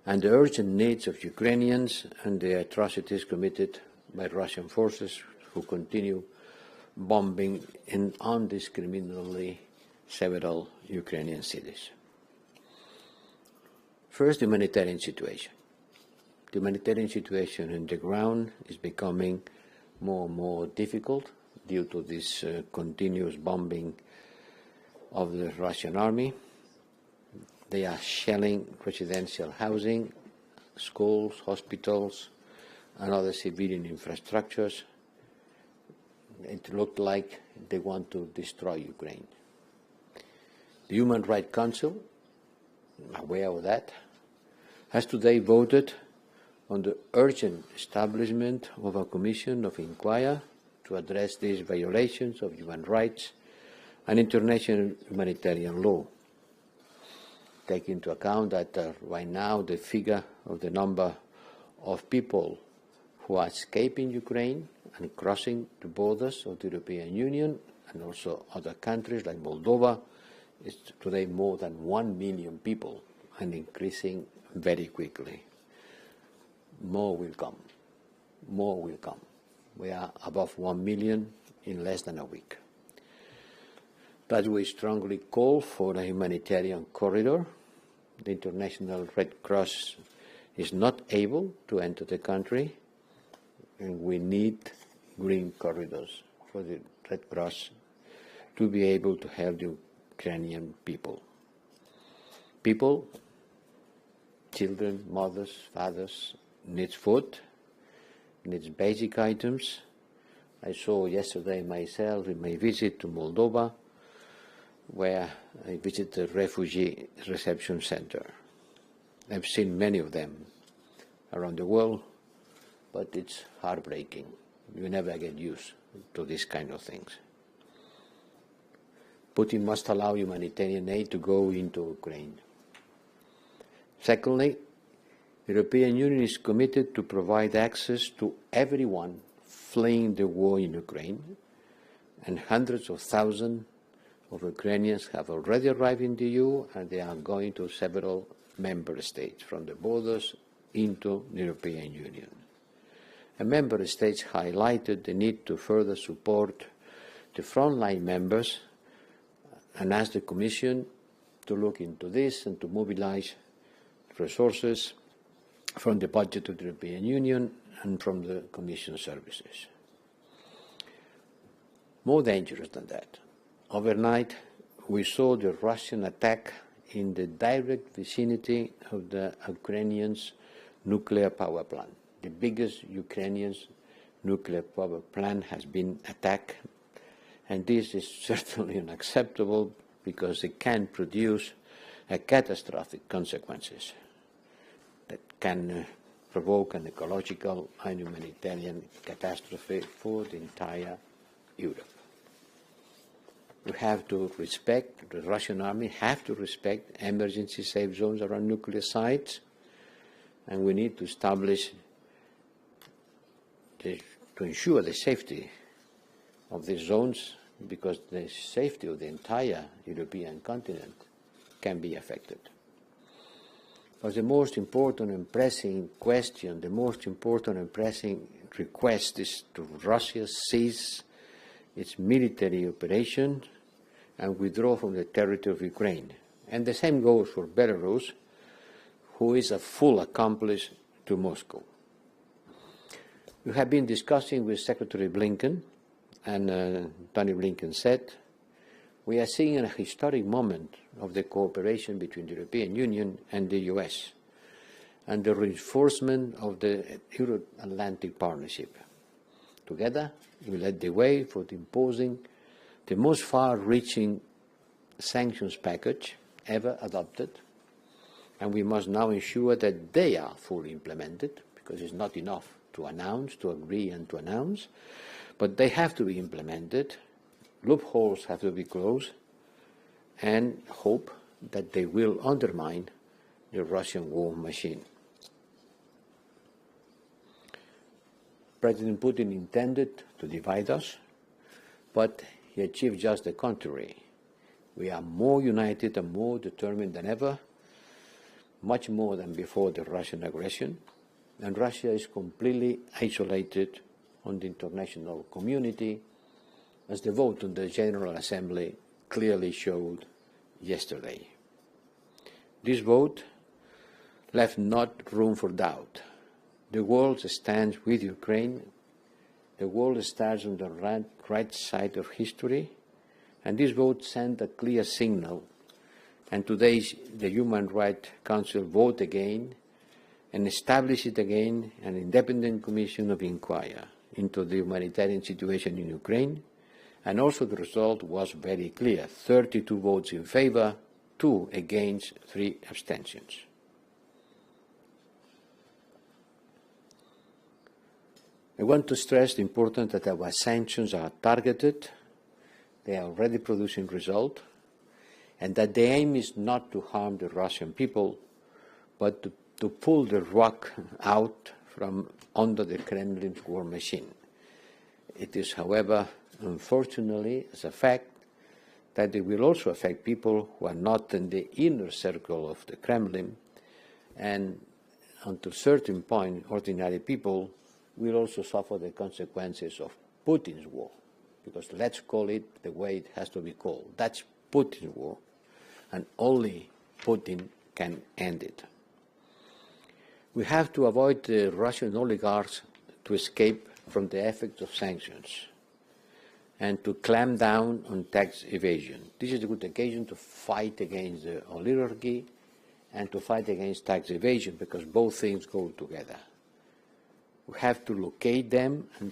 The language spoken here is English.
and the urgent needs of Ukrainians and the atrocities committed by Russian forces who continue bombing indiscriminately several Ukrainian cities. First, the humanitarian situation. The humanitarian situation on the ground is becoming more and more difficult due to this continuous bombing of the Russian army. They are shelling residential housing, schools, hospitals, and other civilian infrastructures. It looked like they want to destroy Ukraine. The Human Rights Council, aware of that, has today voted on the urgent establishment of a commission of inquiry to address these violations of human rights and international humanitarian law. Take into account that right now the figure of the number of people who are escaping Ukraine and crossing the borders of the European Union and also other countries like Moldova is today more than 1 million people and increasing very quickly. More will come. More will come. We are above 1 million in less than a week. But we strongly call for a humanitarian corridor. The International Red Cross is not able to enter the country, and we need green corridors for the Red Cross to be able to help the Ukrainian people. People, children, mothers, fathers, needs food, needs basic items. I saw yesterday myself in my visit to Moldova, where I visited the refugee reception center. I've seen many of them around the world, but it's heartbreaking. You never get used to these kind of things. Putin must allow humanitarian aid to go into Ukraine. Secondly, the European Union is committed to provide access to everyone fleeing the war in Ukraine, and hundreds of thousands of Ukrainians have already arrived in the EU, and they are going to several member states from the borders into the European Union. And member states highlighted the need to further support the frontline members and asked the Commission to look into this and to mobilize resources from the budget of the European Union and from the Commission services. More dangerous than that, overnight we saw the Russian attack in the direct vicinity of the Ukrainians' nuclear power plant. The biggest Ukrainian nuclear power plant has been attacked, and this is certainly unacceptable because it can produce catastrophic consequences that can provoke an ecological and humanitarian catastrophe for the entire Europe. We have to respect, the Russian army have to respect emergency safe zones around nuclear sites, and we need to establish, to ensure the safety of these zones, because the safety of the entire European continent can be affected. But the most important and pressing question, the most important and pressing request is to Russia cease its military operation and withdraw from the territory of Ukraine. And the same goes for Belarus, who is a full accomplice to Moscow. We have been discussing with Secretary Blinken, and Tony Blinken said, we are seeing a historic moment of the cooperation between the European Union and the US, and the reinforcement of the Euro-Atlantic Partnership. Together, we led the way for imposing the most far-reaching sanctions package ever adopted, and we must now ensure that they are fully implemented, because it's not enough to announce, to agree and to announce, but they have to be implemented, loopholes have to be closed, and hope that they will undermine the Russian war machine. President Putin intended to divide us, but he achieved just the contrary. We are more united and more determined than ever, much more than before the Russian aggression, and Russia is completely isolated on the international community, as the vote on the General Assembly clearly showed yesterday. This vote left not room for doubt. The world stands with Ukraine. The world stands on the right side of history, and this vote sent a clear signal. And today the Human Rights Council vote again and establishes again an independent commission of inquiry into the humanitarian situation in Ukraine. And also the result was very clear: 32 votes in favor, 2 against, 3 abstentions. I want to stress the importance that our sanctions are targeted, they are already producing result, and that the aim is not to harm the Russian people, but to pull the rug out from under the Kremlin's war machine. It is, however, unfortunately, as a fact, that it will also affect people who are not in the inner circle of the Kremlin, and until a certain point, ordinary people will also suffer the consequences of Putin's war, because let's call it the way it has to be called. That's Putin's war, and only Putin can end it. We have to avoid the Russian oligarchs to escape from the effects of sanctions and to clamp down on tax evasion. This is a good occasion to fight against the oligarchy and to fight against tax evasion, because both things go together. We have to locate them and